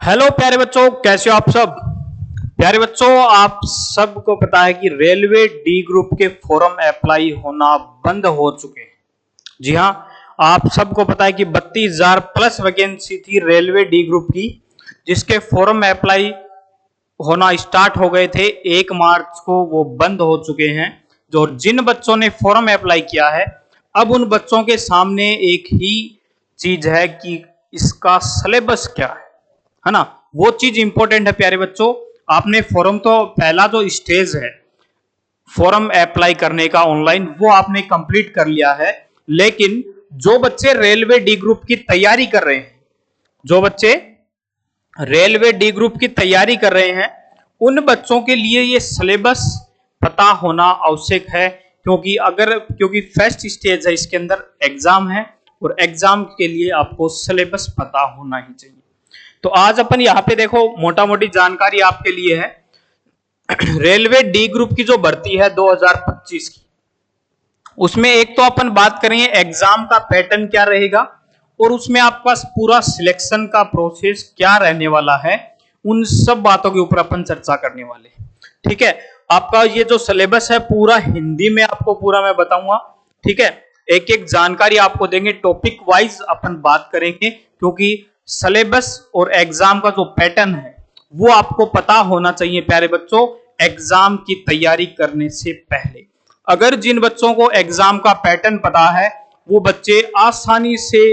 Hello प्यारे बच्चों, कैसे हो आप सब। प्यारे बच्चों, आप सबको पता है कि रेलवे डी ग्रुप के फॉर्म अप्लाई होना बंद हो चुके हैं। जी हाँ, आप सबको पता है कि 32,000 प्लस वैकेंसी थी रेलवे डी ग्रुप की, जिसके फॉर्म अप्लाई होना स्टार्ट हो गए थे 1 मार्च को, वो बंद हो चुके हैं। जो जिन बच्चों ने फॉर्म अप्लाई किया है, अब उन बच्चों के सामने एक ही चीज है कि इसका सिलेबस क्या है ना। वो चीज इंपॉर्टेंट है प्यारे बच्चों। आपने फॉर्म तो पहला जो स्टेज है फॉर्म अप्लाई करने का ऑनलाइन, वो आपने कंप्लीट कर लिया है। लेकिन जो बच्चे रेलवे डी ग्रुप की तैयारी कर रहे हैं, जो बच्चे रेलवे डी ग्रुप की तैयारी कर रहे हैं, उन बच्चों के लिए ये सिलेबस पता होना आवश्यक है। क्योंकि फर्स्ट स्टेज है, इसके अंदर एग्जाम है और एग्जाम के लिए आपको सिलेबस पता होना ही चाहिए। तो आज अपन यहाँ पे देखो, मोटा मोटी जानकारी आपके लिए है। रेलवे डी ग्रुप की जो भर्ती है 2025 की, उसमें एक तो अपन बात करेंगे एग्जाम का पैटर्न क्या रहेगा, और उसमें आपके पास पूरा सिलेक्शन का प्रोसेस क्या रहने वाला है। उन सब बातों के ऊपर अपन चर्चा करने वाले हैं। ठीक है, आपका ये जो सिलेबस है पूरा हिंदी में आपको पूरा मैं बताऊंगा। ठीक है, एक एक जानकारी आपको देंगे, टॉपिक वाइज अपन बात करेंगे, क्योंकि सिलेबस और एग्जाम का जो पैटर्न है वो आपको पता होना चाहिए प्यारे बच्चों, एग्जाम की तैयारी करने से पहले। अगर जिन बच्चों को एग्जाम का पैटर्न पता है, वो बच्चे आसानी से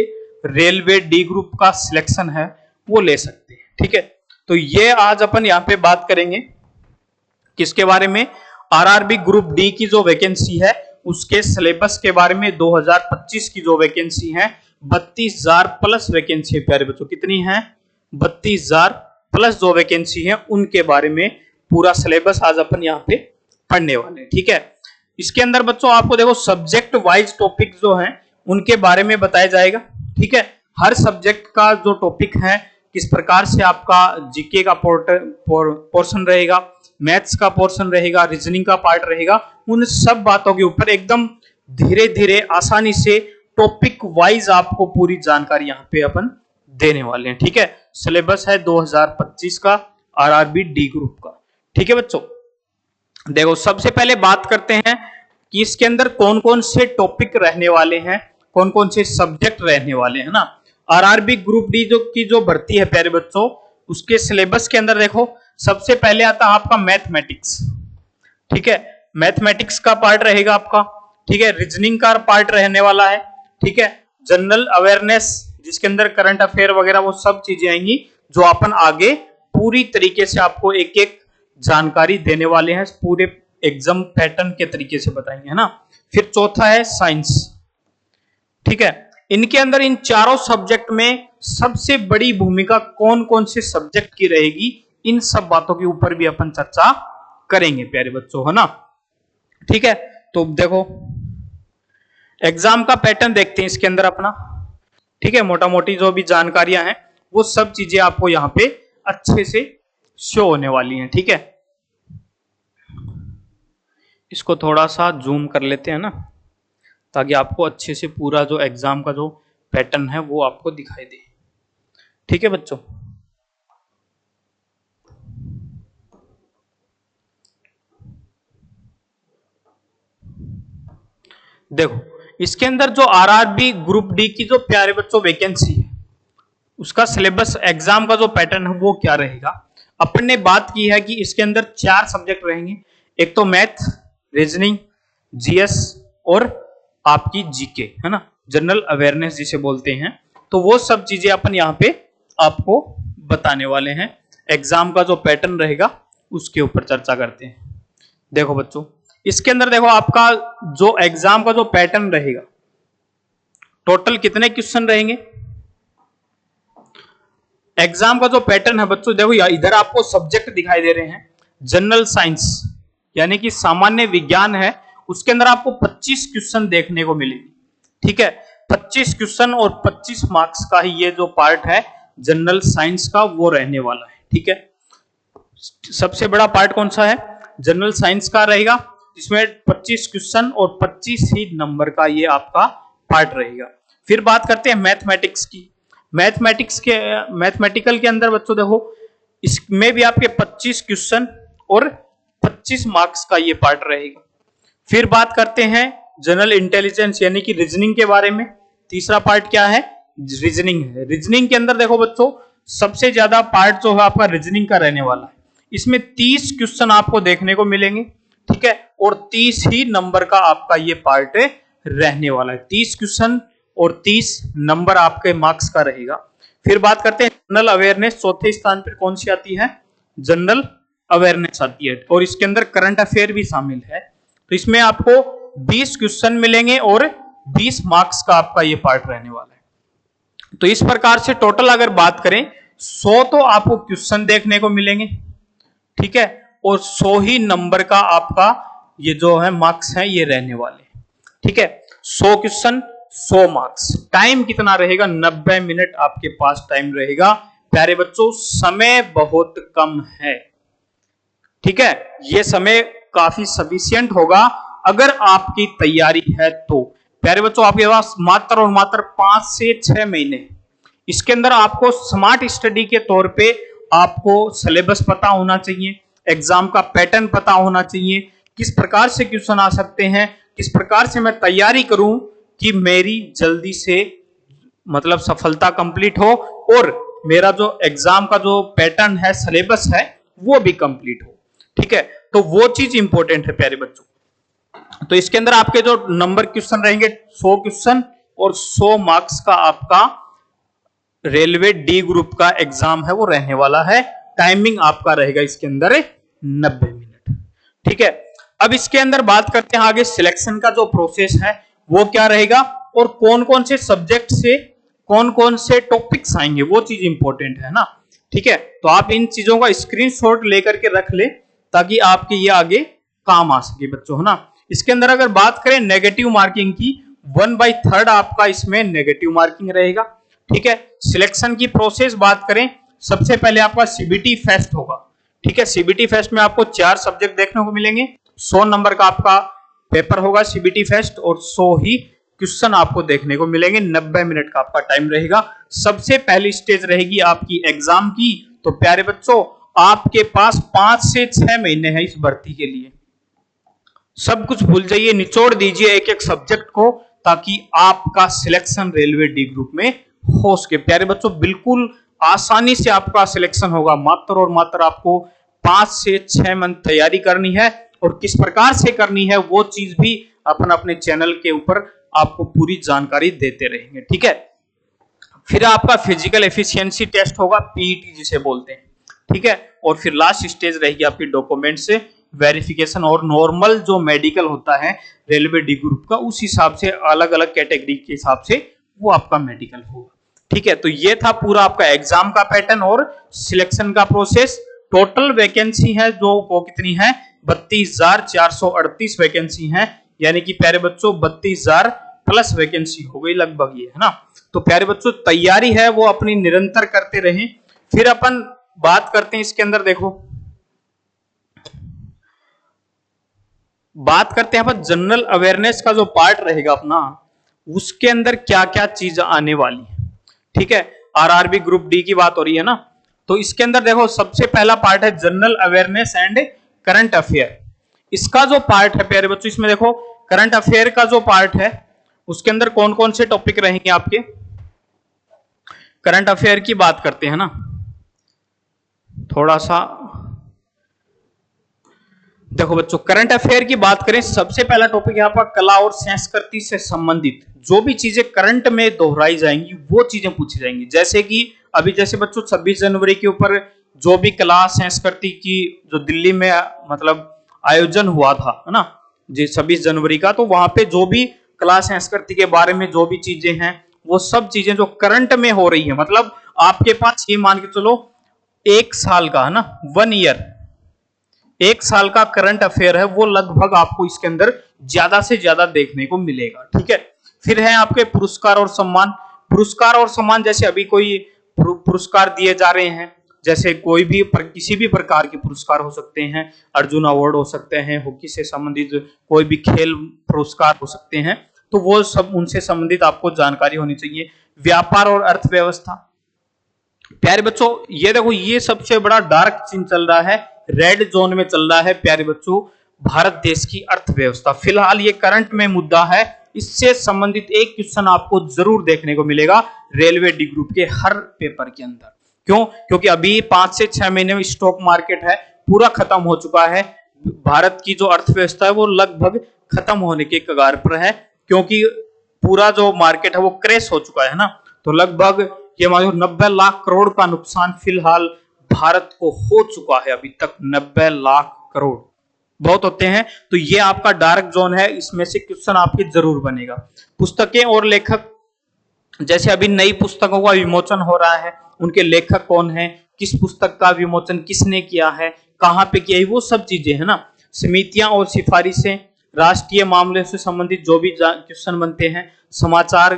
रेलवे डी ग्रुप का सिलेक्शन है वो ले सकते हैं। ठीक है, तो ये आज अपन यहाँ पे बात करेंगे किसके बारे में, आरआरबी ग्रुप डी की जो वैकेंसी है उसके सिलेबस के बारे में। 2025 की जो वैकेंसी है 32,000 प्लस वैकेंसी है प्यारे बच्चों। कितनी है? 32,000 प्लस जो वैकेंसी है उनके बारे में पूरा सिलेबस आज अपन यहाँ पे पढ़ने वाले हैं। ठीक है, इसके अंदर बच्चों आपको देखो सब्जेक्ट वाइज टॉपिक जो हैं उनके बारे में बताया जाएगा। ठीक है, हर सब्जेक्ट का जो टॉपिक है किस प्रकार से आपका जीके का पोर्शन रहेगा, मैथ्स का पोर्शन रहेगा, रीजनिंग का पार्ट रहेगा, उन सब बातों के ऊपर एकदम धीरे धीरे आसानी से टॉपिक वाइज आपको पूरी जानकारी यहाँ पे अपन देने वाले हैं। ठीक है, सिलेबस है 2025 का आरआरबी डी ग्रुप का। ठीक है बच्चों, देखो सबसे पहले बात करते हैं कि इसके अंदर कौन कौन से टॉपिक रहने वाले हैं, कौन कौन से सब्जेक्ट रहने वाले हैं ना। आरआरबी ग्रुप डी जो भर्ती है प्यारे बच्चों, उसके सिलेबस के अंदर देखो सबसे पहले आता है आपका मैथमेटिक्स। ठीक है, मैथमेटिक्स का पार्ट रहेगा आपका। ठीक है, रीजनिंग का पार्ट रहने वाला है। ठीक है, जनरल अवेयरनेस जिसके अंदर करंट अफेयर वगैरह वो सब चीजें आएंगी, जो अपन आगे पूरी तरीके से आपको एक एक जानकारी देने वाले हैं, पूरे एग्जाम पैटर्न के तरीके से बताएंगे, है ना। फिर चौथा है साइंस। ठीक है, इनके अंदर इन चारों सब्जेक्ट में सबसे बड़ी भूमिका कौन कौन से सब्जेक्ट की रहेगी, इन सब बातों के ऊपर भी अपन चर्चा करेंगे प्यारे बच्चों, है ना। ठीक है, तो देखो एग्जाम का पैटर्न देखते हैं इसके अंदर अपना। ठीक है, मोटा मोटी जो भी जानकारियां हैं वो सब चीजें आपको यहाँ पे अच्छे से शो होने वाली हैं। ठीक है, इसको थोड़ा सा जूम कर लेते हैं ना, ताकि आपको अच्छे से पूरा जो एग्जाम का जो पैटर्न है वो आपको दिखाई दे। ठीक है बच्चों, देखो इसके अंदर जो आरआरबी ग्रुप डी की जो प्यारे बच्चों वैकेंसी है, उसका सिलेबस एग्जाम का जो पैटर्न है वो क्या रहेगा। अपन ने बात की है कि इसके अंदर 4 सब्जेक्ट रहेंगे, एक तो मैथ, रीजनिंग, जीएस और आपकी जीके, है ना, जनरल अवेयरनेस जिसे बोलते हैं। तो वो सब चीजें अपन यहाँ पे आपको बताने वाले हैं। एग्जाम का जो पैटर्न रहेगा उसके ऊपर चर्चा करते हैं। देखो बच्चों, इसके अंदर देखो आपका जो एग्जाम का जो पैटर्न रहेगा, टोटल कितने क्वेश्चन रहेंगे। एग्जाम का जो पैटर्न है बच्चों, देखो इधर आपको सब्जेक्ट दिखाई दे रहे हैं। जनरल साइंस यानी कि सामान्य विज्ञान है, उसके अंदर आपको 25 क्वेश्चन देखने को मिलेगी। ठीक है, 25 क्वेश्चन और 25 मार्क्स का ही ये जो पार्ट है जनरल साइंस का वो रहने वाला है। ठीक है, सबसे बड़ा पार्ट कौन सा है? जनरल साइंस का रहेगा, जिसमें 25 क्वेश्चन और 25 ही नंबर का ये आपका पार्ट रहेगा। फिर बात करते हैं मैथमेटिक्स की। मैथमेटिकल के अंदर बच्चों देखो इसमें भी आपके 25 क्वेश्चन और 25 मार्क्स का ये पार्ट रहेगा। फिर बात करते हैं जनरल इंटेलिजेंस यानी कि रीजनिंग के बारे में। तीसरा पार्ट क्या है? रीजनिंग है। रीजनिंग के अंदर देखो बच्चों सबसे ज्यादा पार्ट जो है आपका रीजनिंग का रहने वाला है। इसमें 30 क्वेश्चन आपको देखने को मिलेंगे, ठीक है, और 30 ही नंबर का आपका ये पार्ट रहने वाला है। 30 क्वेश्चन और 30 नंबर आपके मार्क्स का रहेगा। फिर बात करते हैं जनरल अवेयरनेस। चौथे स्थान पर कौन सी आती है? जनरल अवेयरनेस आती है, और इसके अंदर करंट अफेयर भी शामिल है। तो इसमें आपको 20 क्वेश्चन मिलेंगे और 20 मार्क्स का आपका ये पार्ट रहने वाला है। तो इस प्रकार से टोटल अगर बात करें 100 तो आपको क्वेश्चन देखने को मिलेंगे, ठीक है, और 100 ही नंबर का आपका ये जो है मार्क्स है ये रहने वाले, ठीक है। 100 क्वेश्चन 100 मार्क्स। टाइम कितना रहेगा? 90 मिनट आपके पास टाइम रहेगा। प्यारे बच्चों समय बहुत कम है, ठीक है, ये समय काफी सफिशिएंट होगा अगर आपकी तैयारी है तो। प्यारे बच्चों आपके पास मात्र और मात्र 5 से 6 महीने। इसके अंदर आपको स्मार्ट स्टडी के तौर पे आपको सिलेबस पता होना चाहिए, एग्जाम का पैटर्न पता होना चाहिए, किस प्रकार से क्वेश्चन आ सकते हैं, किस प्रकार से मैं तैयारी करूं कि मेरी जल्दी से मतलब सफलता कंप्लीट हो और मेरा जो एग्जाम का जो पैटर्न है, सिलेबस है, वो भी कंप्लीट हो, ठीक है। तो वो चीज इंपॉर्टेंट है प्यारे बच्चों। तो इसके अंदर आपके जो नंबर क्वेश्चन रहेंगे 100 क्वेश्चन और 100 मार्क्स का आपका रेलवे डी ग्रुप का एग्जाम है वो रहने वाला है। टाइमिंग आपका रहेगा इसके अंदर 90 मिनट, ठीक है। अब इसके अंदर बात करते हैं आगे सिलेक्शन का जो प्रोसेस है वो क्या रहेगा और कौन कौन से सब्जेक्ट से कौन कौन से टॉपिक्स आएंगे, वो चीज इंपॉर्टेंट है ना, ठीक है। तो आप इन चीजों का स्क्रीनशॉट लेकर के रख ले ताकि आपके ये आगे काम आ सके बच्चों, है ना। इसके अंदर अगर बात करें नेगेटिव मार्किंग की, 1/3 आपका इसमें नेगेटिव मार्किंग रहेगा, ठीक है। सिलेक्शन की प्रोसेस बात करें, सबसे पहले आपका सीबीटी फेस्ट होगा, ठीक है। सीबीटी फेस्ट में आपको 4 सब्जेक्ट देखने को मिलेंगे। 100 नंबर का आपका पेपर होगा सीबीटी फेस्ट और 100 ही क्वेश्चन आपको देखने को मिलेंगे। 90 मिनट का आपका टाइम रहेगा। सबसे पहली स्टेज रहेगी आपकी एग्जाम की। तो प्यारे बच्चों आपके पास 5 से 6 महीने हैं इस भर्ती के लिए। सब कुछ भूल जाइए, निचोड़ दीजिए एक एक सब्जेक्ट को ताकि आपका सिलेक्शन रेलवे डी ग्रुप में हो सके। प्यारे बच्चों बिल्कुल आसानी से आपका सिलेक्शन होगा। मात्र और मात्र आपको 5 से 6 मंथ तैयारी करनी है और किस प्रकार से करनी है वो चीज भी अपन अपने चैनल के ऊपर आपको पूरी जानकारी देते रहेंगे, ठीक है। फिर आपका फिजिकल एफिशिएंसी टेस्ट होगा, पीईटी जिसे बोलते हैं, ठीक है। और फिर लास्ट स्टेज रहेगी आपकी डॉक्यूमेंट से वेरिफिकेशन और नॉर्मल जो मेडिकल होता है रेलवे डी ग्रुप का, उस हिसाब से अलग अलग कैटेगरी के हिसाब से वो आपका मेडिकल होगा, ठीक है। तो ये था पूरा आपका एग्जाम का पैटर्न और सिलेक्शन का प्रोसेस। टोटल वैकेंसी है जो वो कितनी है? 32,438 वैकेंसी है, यानी कि प्यारे बच्चों 32,000 प्लस वैकेंसी हो गई लगभग, ये है ना। तो प्यारे बच्चों तैयारी है वो अपनी निरंतर करते रहें। फिर अपन बात करते हैं इसके अंदर, देखो बात करते हैं अपन जनरल अवेयरनेस का जो पार्ट रहेगा अपना, उसके अंदर क्या क्या चीज आने वाली है, ठीक है। आरआरबी ग्रुप डी की बात हो रही है ना, तो इसके अंदर देखो सबसे पहला पार्ट है general awareness and current affair. इसका जो पार्ट है प्यारे बच्चों, इसमें देखो करंट अफेयर का जो पार्ट है उसके अंदर कौन कौन से टॉपिक रहेंगे आपके। करंट अफेयर की बात करते हैं ना, थोड़ा सा देखो बच्चों, करंट अफेयर की बात करें, सबसे पहला टॉपिक यहाँ पर कला और संस्कृति से संबंधित जो भी चीजें करंट में दोहराई जाएंगी वो चीजें पूछी जाएंगी। जैसे कि अभी जैसे बच्चों 26 जनवरी के ऊपर जो भी कला संस्कृति की जो दिल्ली में मतलब आयोजन हुआ था, है ना, जी 26 जनवरी का, तो वहां पे जो भी कला संस्कृति के बारे में जो भी चीजें हैं वो सब चीजें जो करंट में हो रही है, मतलब आपके पास ये मान के चलो 1 साल का, है ना, 1 ईयर, 1 साल का करंट अफेयर है वो लगभग आपको इसके अंदर ज्यादा से ज्यादा देखने को मिलेगा, ठीक है। फिर है आपके पुरस्कार और सम्मान। पुरस्कार और सम्मान जैसे अभी कोई पुरस्कार दिए जा रहे हैं, जैसे कोई भी किसी भी प्रकार के पुरस्कार हो सकते हैं, अर्जुन अवार्ड हो सकते हैं, हॉकी से संबंधित कोई भी खेल पुरस्कार हो सकते हैं, तो वो सब उनसे संबंधित आपको जानकारी होनी चाहिए। व्यापार और अर्थव्यवस्था, प्यारे बच्चों ये देखो ये सबसे बड़ा डार्क सीन चल रहा है, रेड जोन में चल रहा है प्यारे बच्चों, भारत देश की अर्थव्यवस्था। फिलहाल ये करंट में मुद्दा है, इससे संबंधित एक क्वेश्चन आपको जरूर देखने को मिलेगा रेलवे डी ग्रुप के हर पेपर के अंदर। क्यों? क्योंकि अभी 5 से 6 महीने में स्टॉक मार्केट है पूरा खत्म हो चुका है, भारत की जो अर्थव्यवस्था है वो लगभग खत्म होने के कगार पर है, क्योंकि पूरा जो मार्केट है वो क्रैश हो चुका है ना। तो लगभग ये मान लो 90 लाख करोड़ का नुकसान फिलहाल भारत को हो चुका है अभी तक, 90 लाख करोड़ बहुत होते हैं। तो ये आपका डार्क जोन है, इसमें से क्वेश्चन आपके जरूर बनेगा। पुस्तकें और लेखक, जैसे अभी नई पुस्तकों का विमोचन हो रहा है, उनके लेखक कौन है, किस पुस्तक का विमोचन किसने किया है, कहां पे किया है, वो सब चीजें है ना। समितियां और सिफारिशें, राष्ट्रीय मामले से संबंधित जो भी क्वेश्चन बनते हैं, समाचार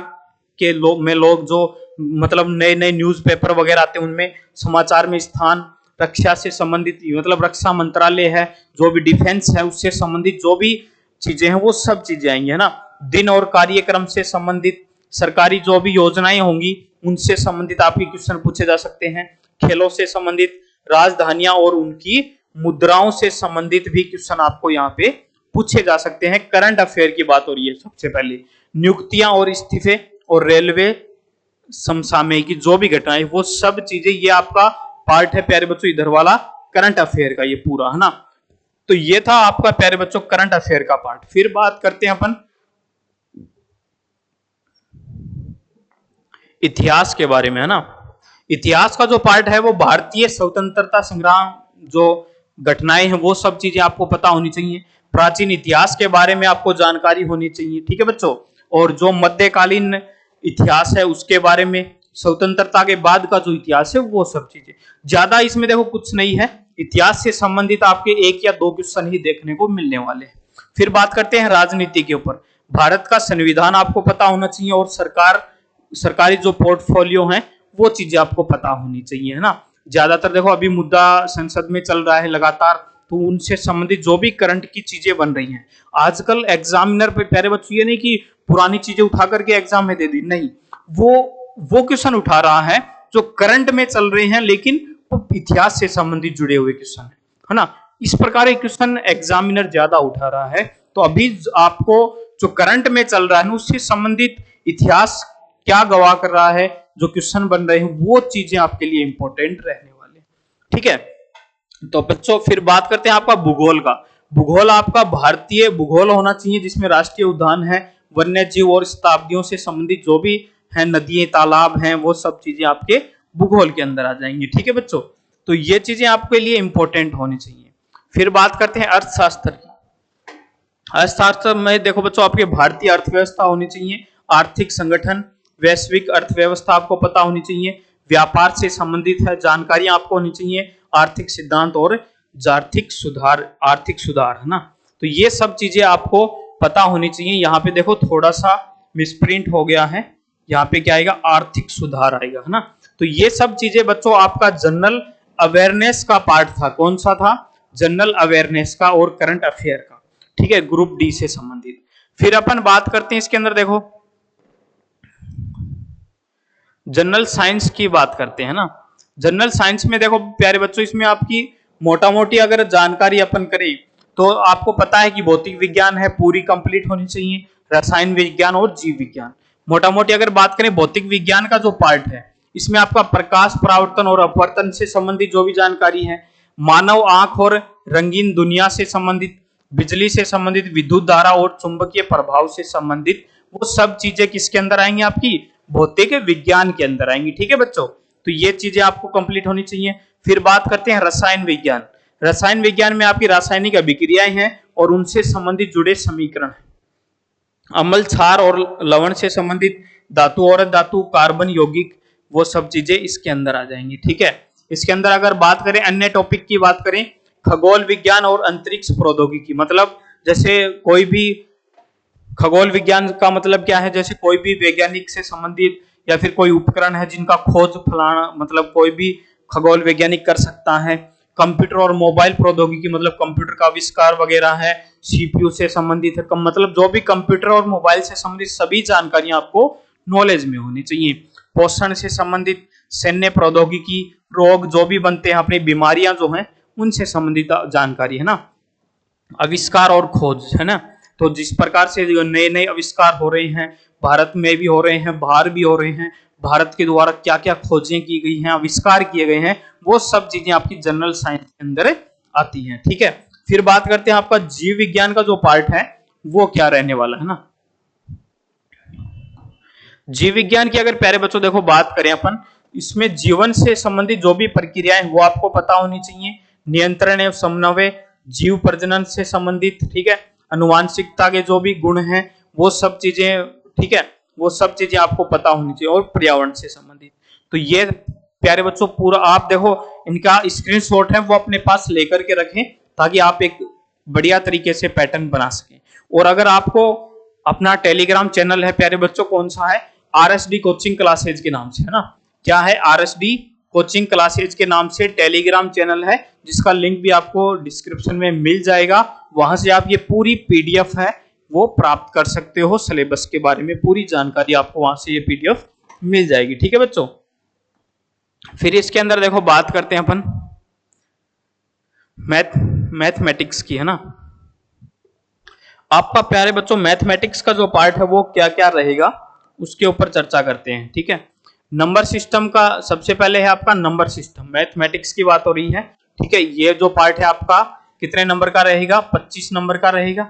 के लोग जो मतलब नए नए न्यूज़पेपर वगैरह आते हैं उनमें समाचार में स्थान, रक्षा से संबंधित मतलब रक्षा मंत्रालय है, जो भी डिफेंस है उससे संबंधित जो भी चीजें हैं वो सब चीजें आएंगी है ना। दिन और कार्यक्रम से संबंधित, सरकारी जो भी योजनाएं होंगी उनसे संबंधित आपके क्वेश्चन पूछे जा सकते हैं। खेलों से संबंधित, राजधानियां और उनकी मुद्राओं से संबंधित भी क्वेश्चन आपको यहाँ पे पूछे जा सकते हैं। करंट अफेयर की बात हो रही है सबसे पहले, नियुक्तियां और इस्तीफे और रेलवे समसामयिक जो भी घटनाएं वो सब चीजें, ये आपका पार्ट है प्यारे बच्चों इधर वाला करंट अफेयर का, ये पूरा है ना। तो ये था आपका प्यारे बच्चों करंट अफेयर का पार्ट। फिर बात करते हैं अपन इतिहास के बारे में है ना। इतिहास का जो पार्ट है वो भारतीय स्वतंत्रता संग्राम जो घटनाएं हैं वो सब चीजें आपको पता होनी चाहिए। प्राचीन इतिहास के बारे में आपको जानकारी होनी चाहिए, ठीक है बच्चों। और जो मध्यकालीन इतिहास है उसके बारे में, स्वतंत्रता के बाद का जो इतिहास है वो सब चीजें। ज्यादा इसमें देखो कुछ नहीं है, इतिहास से संबंधित आपके 1 या 2 क्वेश्चन ही देखने को मिलने वाले हैं। फिर बात करते हैं राजनीति के ऊपर। भारत का संविधान आपको पता होना चाहिए और सरकारी जो पोर्टफोलियो है वो चीजें आपको पता होनी चाहिए है ना। ज्यादातर देखो अभी मुद्दा संसद में चल रहा है लगातार, तो उनसे संबंधित जो भी करंट की चीजें बन रही हैं आजकल एग्जामिनर पे, प्यारे बच्चों ये नहीं कि पुरानी चीजें उठा करके एग्जाम में दे दी, नहीं, वो क्वेश्चन उठा रहा है जो करंट में चल रहे हैं लेकिन वो इतिहास से संबंधित जुड़े हुए क्वेश्चन है ना। इस प्रकार के क्वेश्चन एग्जामिनर ज्यादा उठा रहा है। तो अभी आपको जो करंट में चल रहा है ना उससे संबंधित इतिहास क्या गवाह कर रहा है, जो क्वेश्चन बन रहे हैं वो चीजें आपके लिए इंपॉर्टेंट रहने वाले, ठीक है। तो बच्चों फिर बात करते हैं आपका भूगोल का। भूगोल आपका भारतीय भूगोल होना चाहिए जिसमें राष्ट्रीय उद्यान है, वन्य जीव और शताब्दियों से संबंधित जो भी है, नदियां तालाब हैं, वो सब चीजें आपके भूगोल के अंदर आ जाएंगी, ठीक है बच्चों। तो ये चीजें आपके लिए इंपॉर्टेंट होनी चाहिए। फिर बात करते हैं अर्थशास्त्र की। अर्थशास्त्र में देखो बच्चों आपके भारतीय अर्थव्यवस्था होनी चाहिए, आर्थिक संगठन, वैश्विक अर्थव्यवस्था आपको पता होनी चाहिए, व्यापार से संबंधित है जानकारी आपको होनी चाहिए, आर्थिक सिद्धांत और आर्थिक सुधार है ना। तो ये सब चीजें आपको पता होनी चाहिए। यहाँ पे देखो थोड़ा सा मिसप्रिंट हो गया है, यहाँ पे क्या आएगा, आर्थिक सुधार आएगा है ना। तो ये सब चीजें बच्चों आपका जनरल अवेयरनेस का पार्ट था। कौन सा था? जनरल अवेयरनेस का और करंट अफेयर का, ठीक है, ग्रुप डी से संबंधित। फिर अपन बात करते हैं इसके अंदर देखो जनरल साइंस की बात करते हैं ना। जनरल साइंस में देखो प्यारे बच्चों इसमें आपकी मोटा मोटी अगर जानकारी अपन करें तो आपको पता है कि भौतिक विज्ञान है पूरी कंप्लीट होनी चाहिए, रसायन विज्ञान और जीव विज्ञान। मोटा मोटी अगर बात करें भौतिक विज्ञान का जो पार्ट है इसमें आपका प्रकाश परावर्तन और अपवर्तन से संबंधित जो भी जानकारी है, मानव आंख और रंगीन दुनिया से संबंधित, बिजली से संबंधित, विद्युत धारा और चुंबकीय प्रभाव से संबंधित, वो सब चीजें किसके अंदर आएंगी, आपकी भौतिक विज्ञान के अंदर आएंगी, ठीक है बच्चों। तो ये चीजें आपको कंप्लीट होनी चाहिए। फिर बात करते हैं रसायन विज्ञान। रसायन विज्ञान में आपकी रासायनिक अभिक्रियाएं हैं और उनसे संबंधित जुड़े समीकरण हैं, अम्ल, क्षार और लवण से संबंधित, धातु और धातु, कार्बन, यौगिक, वो सब चीजें इसके अंदर आ जाएंगी, ठीक है। इसके अंदर अगर बात करें अन्य टॉपिक की बात करें, खगोल विज्ञान और अंतरिक्ष प्रौद्योगिकी, मतलब जैसे कोई भी खगोल विज्ञान का मतलब क्या है, जैसे कोई भी वैज्ञानिक से संबंधित या फिर कोई उपकरण है जिनका खोज फलाना, मतलब कोई भी खगोल वैज्ञानिक कर सकता है, कंप्यूटर और मोबाइल प्रौद्योगिकी मतलब कंप्यूटर का आविष्कार वगैरह है, सीपीयू से संबंधित है, मतलब जो भी कंप्यूटर और मोबाइल से संबंधित सभी जानकारियां आपको नॉलेज में होनी चाहिए। पोषण से संबंधित, सैन्य प्रौद्योगिकी, रोग जो भी बनते हैं अपनी बीमारियां जो हैं उनसे संबंधित जानकारी है ना, आविष्कार और खोज है ना। तो जिस प्रकार से नए नए आविष्कार हो रहे हैं, भारत में भी हो रहे हैं, बाहर भी हो रहे हैं, भारत के द्वारा क्या क्या खोजें की गई हैं, आविष्कार किए गए हैं, वो सब चीजें आपकी जनरल साइंस के अंदर आती हैं। ठीक है, फिर बात करते हैं आपका जीव विज्ञान का जो पार्ट है वो क्या रहने वाला है ना। जीव विज्ञान की अगर प्यारे बच्चों देखो बात करें अपन, इसमें जीवन से संबंधित जो भी प्रक्रियाएं वो आपको पता होनी चाहिए, नियंत्रण एवं समन्वय, जीव प्रजनन से संबंधित, ठीक है, अनुवांशिकता के जो भी गुण हैं वो सब चीजें, ठीक है, वो सब चीजें आपको पता होनी चाहिए, और पर्यावरण से संबंधित। तो ये प्यारे बच्चों पूरा आप देखो, इनका स्क्रीनशॉट है वो अपने पास लेकर के रखें ताकि आप एक बढ़िया तरीके से पैटर्न बना सकें। और अगर आपको अपना टेलीग्राम चैनल है प्यारे बच्चों, कौन सा है, आरएसडी कोचिंग क्लासेज के नाम से है ना, क्या है, आरएसडी कोचिंग क्लासेज के नाम से टेलीग्राम चैनल है, जिसका लिंक भी आपको डिस्क्रिप्शन में मिल जाएगा। वहां से आप ये पूरी पीडीएफ है वो प्राप्त कर सकते हो, सिलेबस के बारे में पूरी जानकारी आपको वहां से ये पीडीएफ मिल जाएगी। ठीक है बच्चों, फिर इसके अंदर देखो बात करते हैं अपन मैथमेटिक्स की है ना। आपका प्यारे बच्चों मैथमेटिक्स का जो पार्ट है वो क्या क्या रहेगा उसके ऊपर चर्चा करते हैं। ठीक है, नंबर सिस्टम का सबसे पहले है आपका नंबर सिस्टम, मैथमेटिक्स की बात हो रही है। ठीक है, ये जो पार्ट है आपका कितने नंबर का रहेगा, 25 नंबर का रहेगा।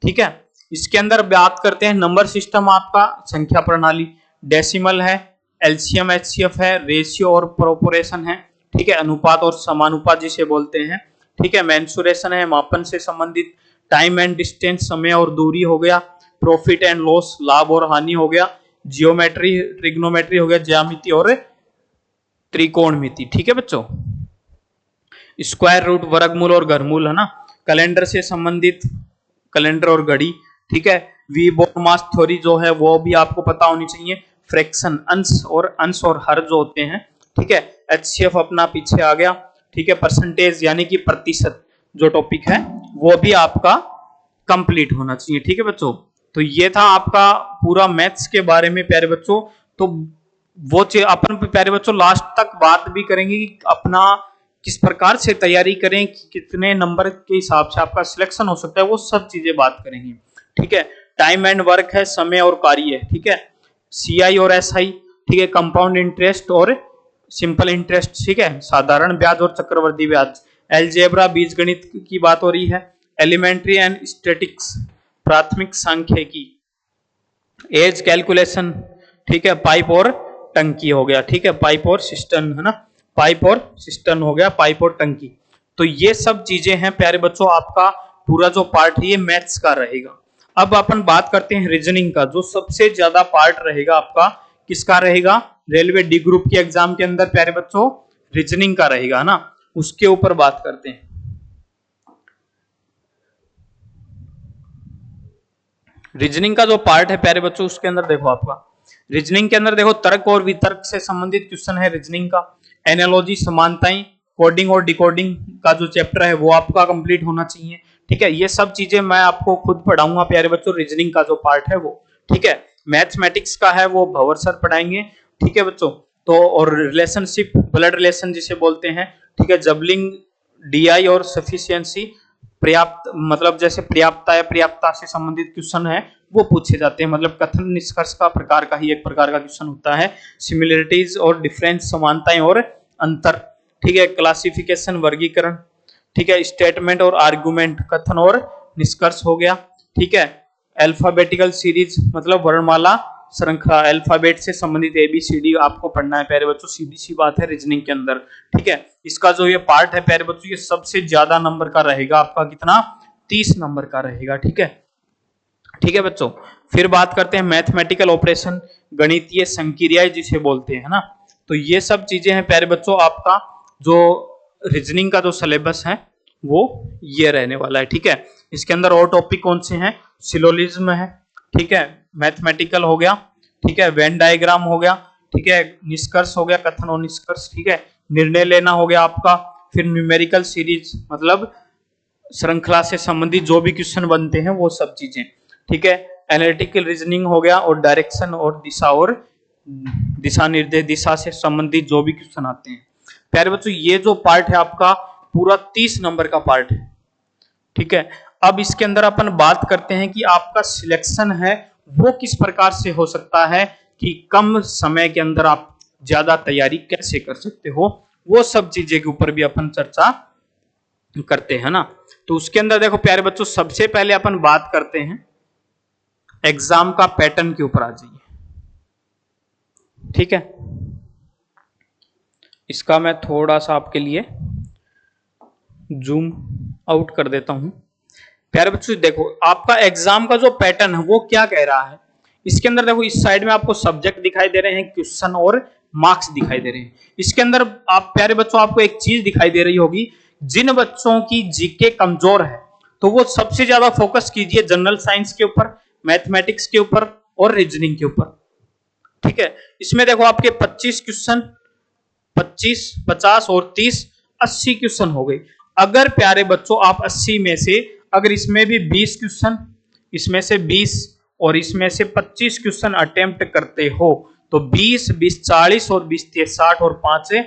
ठीक है, इसके अंदर बात करते हैं नंबर सिस्टम आपका संख्या प्रणाली, डेसिमल है, एलसीएम एचसीएफ है, रेशियो और प्रोपोर्शन है। ठीक है, अनुपात और समानुपात जिसे बोलते हैं। ठीक है, मेंसुरेशन है, मापन से संबंधित, टाइम एंड डिस्टेंस समय और दूरी हो गया, प्रॉफिट एंड लॉस लाभ और हानि हो गया, जियोमेट्री ट्रिग्नोमेट्री हो गया, ज्यामिति और त्रिकोणमिति। ठीक है बच्चों, स्क्वायर रूट वर्गमूल और घरमूल है ना, कैलेंडर से संबंधित, कैलेंडर और घड़ी। ठीक है, वी बोर्न मास थ्योरी जो है वो भी आपको पता होनी चाहिए, फ्रैक्शन अंश और हर जो होते हैं। ठीक है, एचसीएफ अपना पीछे आ गया। ठीक है, परसेंटेज यानी कि प्रतिशत जो टॉपिक है वो भी आपका कंप्लीट होना चाहिए। ठीक है बच्चों, तो ये था आपका पूरा मैथ्स के बारे में प्यारे बच्चों। तो वो अपन प्यारे बच्चों लास्ट तक बात भी करेंगे कि अपना किस प्रकार से तैयारी करें, कि कितने नंबर के हिसाब से आपका सिलेक्शन हो सकता है, वो सब चीजें बात करेंगे। ठीक है, टाइम एंड वर्क है, समय और कार्य। ठीक है, सीआई और एसआई। ठीक है, कंपाउंड इंटरेस्ट और सिंपल इंटरेस्ट। ठीक है, साधारण ब्याज और चक्रवर्ती ब्याज, एलजेब्रा बीज गणित की बात हो रही है, एलिमेंट्री एंड स्टैटिक्स प्राथमिक सांख्यिकी, एज कैलकुलेशन। ठीक है, पाइप और टंकी हो गया। ठीक है, पाइप और सिस्टम है ना, पाइप और सिस्टम हो गया, पाइप और टंकी। तो ये सब चीजें हैं प्यारे बच्चों, आपका पूरा जो पार्ट है ये मैथ्स का रहेगा। अब अपन बात करते हैं रीजनिंग का, जो सबसे ज्यादा पार्ट रहेगा आपका किसका रहेगा, रेलवे डी ग्रुप के एग्जाम के अंदर प्यारे बच्चों रीजनिंग का रहेगा ना, उसके ऊपर बात करते हैं। रीजनिंग का जो पार्ट है प्यारे बच्चों उसके अंदर देखो आपका, रीजनिंग के अंदर देखो तर्क और वितर्क से संबंधित क्वेश्चन है रीजनिंग का, एनालॉजी समानताएं, कोडिंग और डिकोडिंग का जो चैप्टर है वो आपका कंप्लीट होना चाहिए। ठीक है, ये सब चीजें मैं आपको खुद पढ़ाऊंगा प्यारे बच्चों, रीजनिंग का जो पार्ट है वो। ठीक है, मैथमेटिक्स का है वो भंवर सर पढ़ाएंगे। ठीक है बच्चों, तो और रिलेशनशिप, ब्लड रिलेशन जिसे बोलते हैं। ठीक है, जबलिंग, डीआई और सफिशिएंसी, पर्याप्त मतलब जैसे पर्याप्तता या पर्याप्तता से संबंधित क्वेश्चन है वो पूछे जाते हैं, मतलब कथन निष्कर्ष का प्रकार का ही एक प्रकार का क्वेश्चन होता है। सिमिलरिटीज और डिफरेंस, समानताएं और अंतर। ठीक है, क्लासिफिकेशन वर्गीकरण। ठीक है, स्टेटमेंट और आर्गुमेंट, कथन और निष्कर्ष हो गया। ठीक है, अल्फाबेटिकल सीरीज मतलब वर्णमाला श्रृंखला, अल्फाबेट से संबंधित एबीसीडी आपको पढ़ना है प्यारे बच्चों, सीधी सी बात है रीजनिंग के अंदर। ठीक है, इसका जो ये पार्ट है प्यारे बच्चों ये सबसे ज्यादा नंबर का रहेगा आपका, कितना, 30 नंबर का रहेगा। ठीक है, ठीक है बच्चों, फिर बात करते हैं मैथमेटिकल ऑपरेशन, गणितीय संक्रियाएं जिसे बोलते हैं ना। तो ये सब चीजें हैं प्यारे बच्चों, आपका जो रीजनिंग का जो सिलेबस है वो ये रहने वाला है। ठीक है, इसके अंदर और टॉपिक कौन से हैं, सिलोजिज्म है। ठीक है, मैथमेटिकल हो गया। ठीक है, वेन डायग्राम हो गया। ठीक है, निष्कर्ष हो गया, कथन और निष्कर्ष। ठीक है, निर्णय लेना हो गया आपका, फिर न्यूमेरिकल सीरीज मतलब श्रृंखला से संबंधित जो भी क्वेश्चन बनते हैं वो सब चीजें, ठीक है। एनालिटिकल रीजनिंग हो गया, और डायरेक्शन और दिशा निर्देश, दिशा से संबंधित जो भी क्वेश्चन आते हैं। प्यारे बच्चों ये जो पार्ट है आपका पूरा 30 नंबर का पार्ट है, ठीक है। अब इसके अंदर अपन बात करते हैं कि आपका सिलेक्शन है वो किस प्रकार से हो सकता है, कि कम समय के अंदर आप ज्यादा तैयारी कैसे कर सकते हो, वो सब चीजें के ऊपर भी अपन चर्चा करते हैं ना। तो उसके अंदर देखो प्यारे बच्चों, सबसे पहले अपन बात करते हैं एग्जाम का पैटर्न के ऊपर आ जाइए, ठीक है। इसका मैं थोड़ा सा आपके लिए जूम आउट कर देता हूं। प्यारे बच्चों देखो आपका एग्जाम का जो पैटर्न है वो क्या कह रहा है, इसके अंदर देखो इस साइड में आपको सब्जेक्ट दिखाई दे रहे हैं, क्वेश्चन और मार्क्स दिखाई दे रहे हैं। इसके अंदर आप प्यारे बच्चों आपको एक चीज दिखाई दे रही होगी, जिन बच्चों की जीके कमजोर है तो वो सबसे ज्यादा फोकस कीजिए जनरल साइंस के ऊपर, मैथमेटिक्स के ऊपर और रीजनिंग के ऊपर, ठीक है। इसमें देखो आपके 25 क्वेश्चन, 25, 50 और 30, 80 क्वेश्चन हो गए। अगर प्यारे बच्चों आप 80 में से अगर इसमें भी 20 क्वेश्चन, इसमें से 20 और इसमें से 25 क्वेश्चन अटेम्प्ट करते हो तो 20, 20, 40 और 20, 30, 60 और 5 से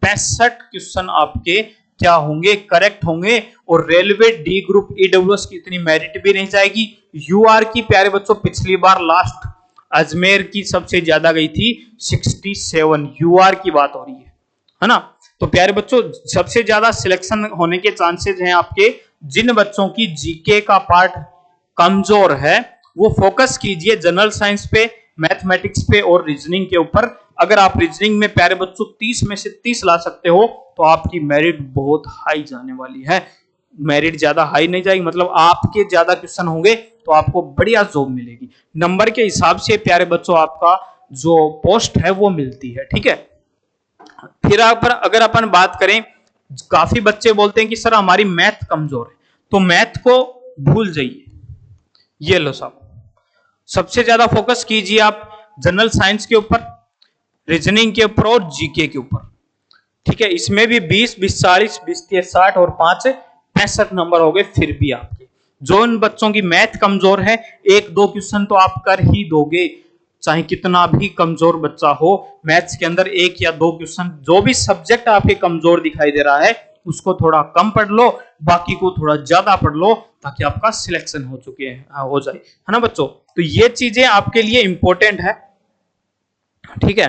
65 क्वेश्चन आपके क्या होंगे, करेक्ट होंगे। और रेलवे डी ग्रुप ईडब्ल्यूएस की इतनी मेरिट भी नहीं जाएगी। यूआर की प्यारे बच्चों पिछली बार लास्ट अजमेर की सबसे ज्यादा गई थी 67, यूआर की बात हो रही है ना। तो प्यारे बच्चों सबसे ज्यादा सिलेक्शन होने के चांसेस हैं आपके, जिन बच्चों की जीके का पार्ट कमजोर है वो फोकस कीजिए जनरल साइंस पे, मैथमेटिक्स पे और रीजनिंग के ऊपर। अगर आप रीजनिंग में प्यारे बच्चों 30 में से 30 ला सकते हो तो आपकी मेरिट बहुत हाई जाने वाली है। मेरिट ज्यादा हाई नहीं जाएगी, मतलब आपके ज्यादा क्वेश्चन होंगे तो आपको बढ़िया जॉब मिलेगी। नंबर के हिसाब से प्यारे बच्चों आपका जो पोस्ट है वो मिलती है, ठीक है। फिर अगर अपन बात करें, काफी बच्चे बोलते हैं कि सर हमारी मैथ कमजोर है, तो मैथ को भूल जाइए। ये लो साहब, सबसे ज्यादा फोकस कीजिए आप जनरल साइंस के ऊपर, रीजनिंग के ऊपर और जीके के ऊपर, ठीक है। इसमें भी 20, 20, 40, 20, 30, 60 और 5 65 नंबर हो गए। फिर भी आपके जो उन बच्चों की मैथ कमजोर है, 1-2 क्वेश्चन तो आप कर ही दोगे, चाहे कितना भी कमजोर बच्चा हो। मैथ्स के अंदर 1 या 2 क्वेश्चन, जो भी सब्जेक्ट आपके कमजोर दिखाई दे रहा है उसको थोड़ा कम पढ़ लो, बाकी को थोड़ा ज्यादा पढ़ लो, ताकि आपका सिलेक्शन हो जाए, है ना बच्चों। तो ये चीजें आपके लिए इंपॉर्टेंट है, ठीक है।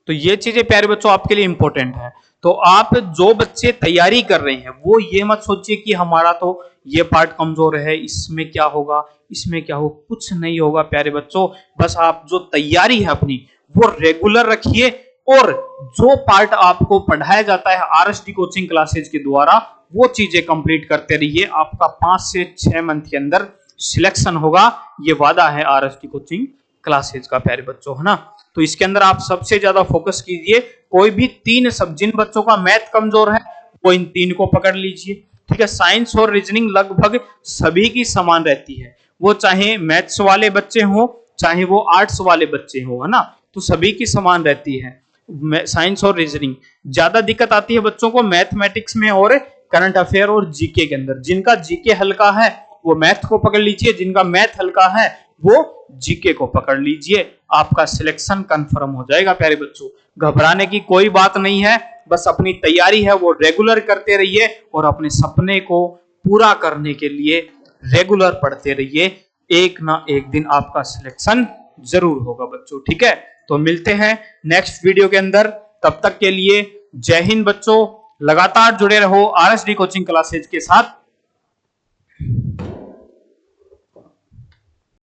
तो ये चीजें प्यारे बच्चों आपके लिए इंपॉर्टेंट है। तो आप जो बच्चे तैयारी कर रहे हैं वो ये मत सोचिए कि हमारा तो ये पार्ट कमजोर है, इसमें क्या होगा, इसमें क्या हो, कुछ नहीं होगा प्यारे बच्चों। बस आप जो तैयारी है अपनी वो रेगुलर रखिए, और जो पार्ट आपको पढ़ाया जाता है आरएसडी कोचिंग क्लासेज के द्वारा वो चीजें कंप्लीट करते रहिए। आपका 5 से 6 मंथ के अंदर सिलेक्शन होगा, ये वादा है आरएसडी कोचिंग क्लासेज का प्यारे बच्चों, है ना। तो इसके अंदर आप सबसे ज्यादा फोकस कीजिए, कोई भी 3 सब, जिन बच्चों का मैथ कमजोर है वो इन 3 को पकड़ लीजिए, ठीक है। साइंस और रीजनिंग लगभग सभी की समान रहती है, वो चाहे मैथ्स वाले बच्चे हो चाहे वो आर्ट्स वाले बच्चे हो, है ना, तो सभी की समान रहती है साइंस और रीजनिंग। ज्यादा दिक्कत आती है बच्चों को मैथमेटिक्स में और करंट अफेयर और जीके के अंदर। जिनका जीके हल्का है वो मैथ को पकड़ लीजिए, जिनका मैथ हल्का है वो जीके को पकड़ लीजिए, आपका सिलेक्शन कंफर्म हो जाएगा प्यारे बच्चों। घबराने की कोई बात नहीं है, बस अपनी तैयारी है वो रेगुलर करते रहिए, और अपने सपने को पूरा करने के लिए रेगुलर पढ़ते रहिए। एक ना एक दिन आपका सिलेक्शन जरूर होगा बच्चों, ठीक है। तो मिलते हैं नेक्स्ट वीडियो के अंदर, तब तक के लिए जय हिंद बच्चों। लगातार जुड़े रहो आरएसडी कोचिंग क्लासेज के साथ।